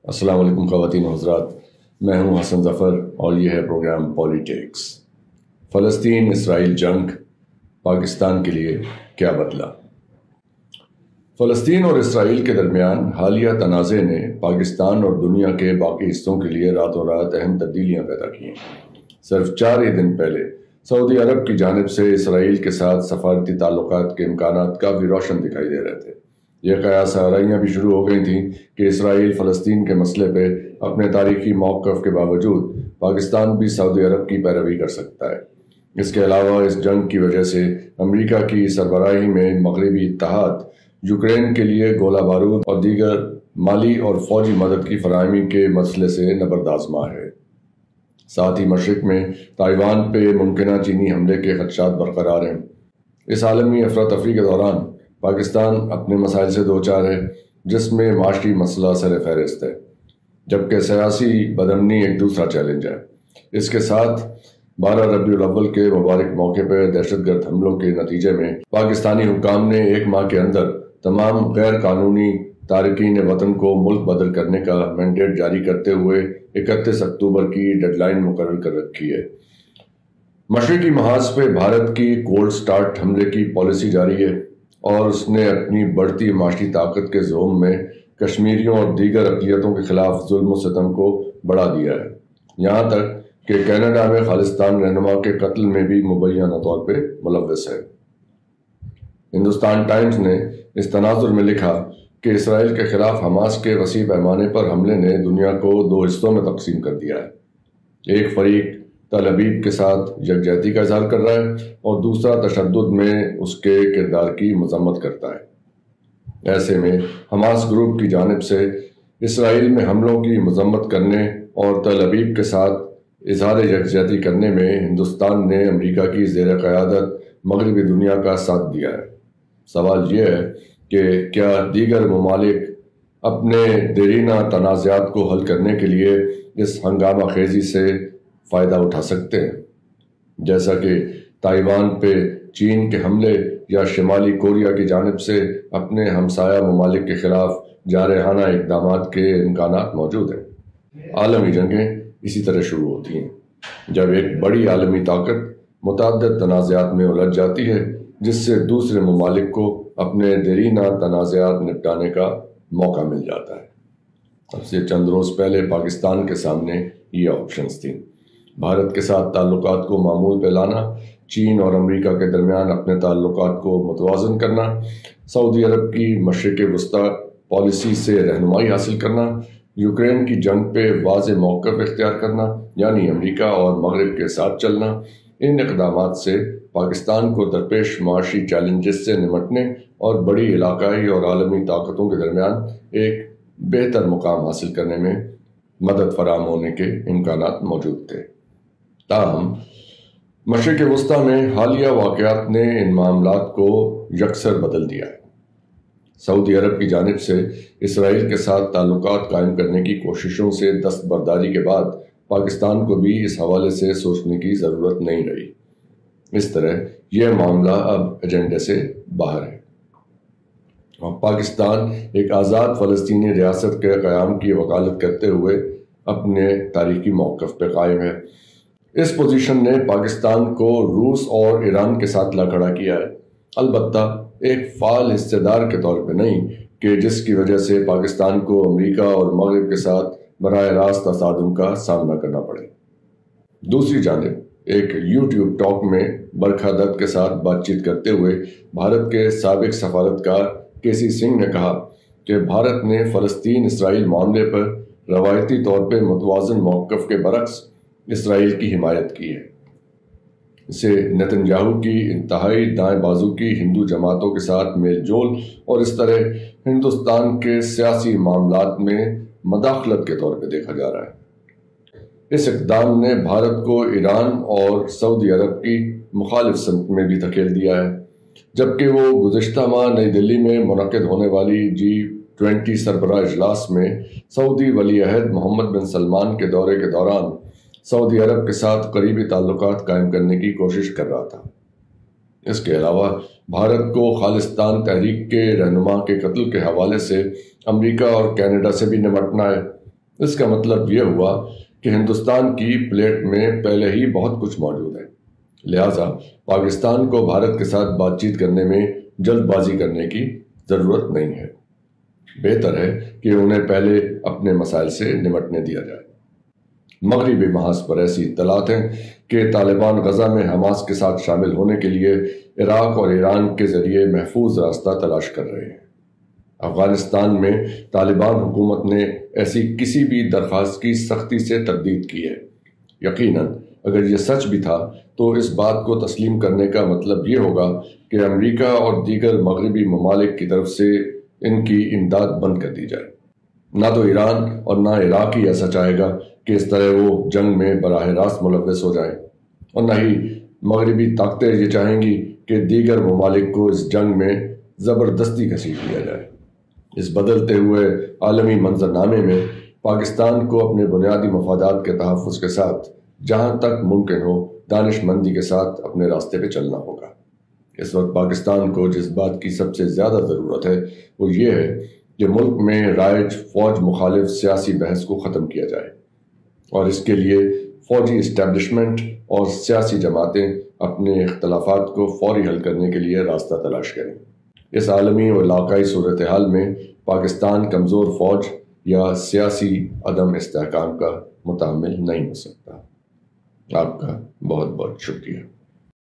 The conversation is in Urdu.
السلام علیکم خواتین و حضرات، میں ہوں حسن ظفر اور یہ ہے پروگرام پولیٹکس۔ فلسطین اسرائیل جنگ پاکستان کے لیے کیا بدلا؟ فلسطین اور اسرائیل کے درمیان حالیہ تنازع نے پاکستان اور دنیا کے باقی حصوں کے لیے راتوں رات اہم تبدیلیاں پیدا کی ہیں۔ صرف 4 ہی دن پہلے سعودی عرب کی جانب سے اسرائیل کے ساتھ سفارتی تعلقات کے امکانات کافی روشن دکھائی دے رہے تھے۔ یہ قیاس آرائیاں بھی شروع ہو گئی تھیں کہ اسرائیل فلسطین کے مسئلے پہ اپنے تاریخی موقف کے باوجود پاکستان بھی سعودی عرب کی پیروی کر سکتا ہے۔ اس کے علاوہ اس جنگ کی وجہ سے امریکہ کی سربراہی میں مغربی اتحاد یوکرین کے لیے گولہ بارود اور دیگر مالی اور فوجی مدد کی فراہمی کے مسئلے سے نبردآزما ہے۔ ساتھ ہی مشرق میں تائیوان پہ ممکنہ چینی حملے کے خدشات برقرار ہیں۔ اس عالمی افراتفری کے دوران پاکستان اپنے مسائل سے دوچار ہے، جس میں معاشی مسئلہ سر فہرست ہے، جبکہ سیاسی بدامنی ایک دوسرا چیلنج ہے۔ اس کے ساتھ 12 ربیع الاول کے مبارک موقع پر دہشت گرد حملوں کے نتیجے میں پاکستانی حکام نے 1 ماہ کے اندر تمام غیر قانونی تارکین وطن کو ملک بدر کرنے کا مینڈیٹ جاری کرتے ہوئے 31 اکتوبر کی ڈیڈ لائن مقرر کر رکھی ہے۔ مشرقی محاذ پہ بھارت کی کولڈ سٹارٹ حملے کی پالیسی جاری ہے اور اس نے اپنی بڑھتی معاشی طاقت کے زوم میں کشمیریوں اور دیگر اقلیتوں کے خلاف ظلم و ستم کو بڑھا دیا ہے، یہاں تک کہ کینیڈا میں خالصتان رہنما کے قتل میں بھی مبینہ طور پہ ملوث ہے۔ ہندوستان ٹائمز نے اس تناظر میں لکھا کہ اسرائیل کے خلاف حماس کے وسیع پیمانے پر حملے نے دنیا کو 2 حصوں میں تقسیم کر دیا ہے۔ ایک فریق تل ابیب کے ساتھ یکجہتی کا اظہار کر رہا ہے اور دوسرا تشدد میں اس کے کردار کی مذمت کرتا ہے۔ ایسے میں حماس گروپ کی جانب سے اسرائیل میں حملوں کی مذمت کرنے اور تل ابیب کے ساتھ اظہار یکجہتی کرنے میں ہندوستان نے امریکہ کی زیر قیادت مغربی دنیا کا ساتھ دیا ہے۔ سوال یہ ہے کہ کیا دیگر ممالک اپنے دیرینہ تنازعات کو حل کرنے کے لیے اس ہنگامہ خیزی سے فائدہ اٹھا سکتے ہیں، جیسا کہ تائیوان پہ چین کے حملے یا شمالی کوریا کی جانب سے اپنے ہمسایہ ممالک کے خلاف جارحانہ اقدامات کے امکانات موجود ہیں۔ عالمی جنگیں اسی طرح شروع ہوتی ہیں، جب ایک بڑی عالمی طاقت متعدد تنازعات میں الجھ جاتی ہے، جس سے دوسرے ممالک کو اپنے دیرینہ تنازعات نپٹانے کا موقع مل جاتا ہے۔ اب سے چند روز پہلے پاکستان کے سامنے یہ آپشنز تھیں: بھارت کے ساتھ تعلقات کو معمول پہ لانا، چین اور امریکہ کے درمیان اپنے تعلقات کو متوازن کرنا، سعودی عرب کی مشرق وسطی پالیسی سے رہنمائی حاصل کرنا، یوکرین کی جنگ پہ واضح موقف اختیار کرنا، یعنی امریکہ اور مغرب کے ساتھ چلنا۔ ان اقدامات سے پاکستان کو درپیش معاشی چیلنجز سے نمٹنے اور بڑی علاقائی اور عالمی طاقتوں کے درمیان ایک بہتر مقام حاصل کرنے میں مدد فراہم ہونے کے امکانات موجود تھے۔ تاہم مشرق وسطی میں حالیہ واقعات نے ان معاملات کو یکسر بدل دیا ہے۔ سعودی عرب کی جانب سے اسرائیل کے ساتھ تعلقات قائم کرنے کی کوششوں سے دستبرداری کے بعد پاکستان کو بھی اس حوالے سے سوچنے کی ضرورت نہیں رہی۔ اس طرح یہ معاملہ اب ایجنڈے سے باہر ہے اور پاکستان ایک آزاد فلسطینی ریاست کے قیام کی وکالت کرتے ہوئے اپنے تاریخی موقف پہ قائم ہے۔ اس پوزیشن نے پاکستان کو روس اور ایران کے ساتھ لا کھڑا کیا ہے، البتہ ایک فعال حصہ دار کے طور پہ نہیں کہ جس کی وجہ سے پاکستان کو امریکہ اور مغرب کے ساتھ براہ راست تصادم کا سامنا کرنا پڑے۔ دوسری جانب ایک یوٹیوب ٹاک میں برکھا دت کے ساتھ بات چیت کرتے ہوئے بھارت کے سابق سفارتکار کے.سی. سنگھ نے کہا کہ بھارت نے فلسطین اسرائیل معاملے پر روایتی طور پہ متوازن موقف کے برعکس اسرائیل کی حمایت کی ہے۔ اسے نتن یاہو کی انتہائی دائیں بازو کی ہندو جماعتوں کے ساتھ میل جول اور اس طرح ہندوستان کے سیاسی معاملات میں مداخلت کے طور پہ دیکھا جا رہا ہے۔ اس اقدام نے بھارت کو ایران اور سعودی عرب کی مخالف سمت میں بھی دھکیل دیا ہے، جبکہ وہ گزشتہ ماہ نئی دلی میں منعقد ہونے والی G20 سربراہ اجلاس میں سعودی ولی عہد محمد بن سلمان کے دورے کے دوران سعودی عرب کے ساتھ قریبی تعلقات قائم کرنے کی کوشش کر رہا تھا۔ اس کے علاوہ بھارت کو خالصتان تحریک کے رہنما کے قتل کے حوالے سے امریکہ اور کینیڈا سے بھی نمٹنا ہے۔ اس کا مطلب یہ ہوا کہ ہندوستان کی پلیٹ میں پہلے ہی بہت کچھ موجود ہے، لہٰذا پاکستان کو بھارت کے ساتھ بات چیت کرنے میں جلد بازی کرنے کی ضرورت نہیں ہے۔ بہتر ہے کہ انہیں پہلے اپنے مسائل سے نمٹنے دیا جائے۔ مغربی محاذ پر ایسی اطلاعات ہیں کہ طالبان غزہ میں حماس کے ساتھ شامل ہونے کے لیے عراق اور ایران کے ذریعے محفوظ راستہ تلاش کر رہے ہیں۔ افغانستان میں طالبان حکومت نے ایسی کسی بھی درخواست کی سختی سے تردید کی ہے۔ یقیناً اگر یہ سچ بھی تھا تو اس بات کو تسلیم کرنے کا مطلب یہ ہوگا کہ امریکہ اور دیگر مغربی ممالک کی طرف سے ان کی امداد بند کر دی جائے۔ نہ تو ایران اور نہ عراق ہی ایسا چاہے گا کہ اس طرح وہ جنگ میں براہ راست ملوث ہو جائیں، اور نہ ہی مغربی طاقتیں یہ چاہیں گی کہ دیگر ممالک کو اس جنگ میں زبردستی گھسیٹ لیا جائے۔ اس بدلتے ہوئے عالمی منظرنامے میں پاکستان کو اپنے بنیادی مفادات کے تحفظ کے ساتھ جہاں تک ممکن ہو دانش مندی کے ساتھ اپنے راستے پہ چلنا ہوگا۔ اس وقت پاکستان کو جس بات کی سب سے زیادہ ضرورت ہے وہ یہ ہے کہ ملک میں رائج فوج مخالف سیاسی بحث کو ختم کیا جائے، اور اس کے لیے فوجی اسٹیبلشمنٹ اور سیاسی جماعتیں اپنے اختلافات کو فوری حل کرنے کے لیے راستہ تلاش کریں۔ اس عالمی اور علاقائی صورتحال میں پاکستان کمزور فوج یا سیاسی عدم استحکام کا متحمل نہیں ہو سکتا۔ آپ کا بہت بہت شکریہ۔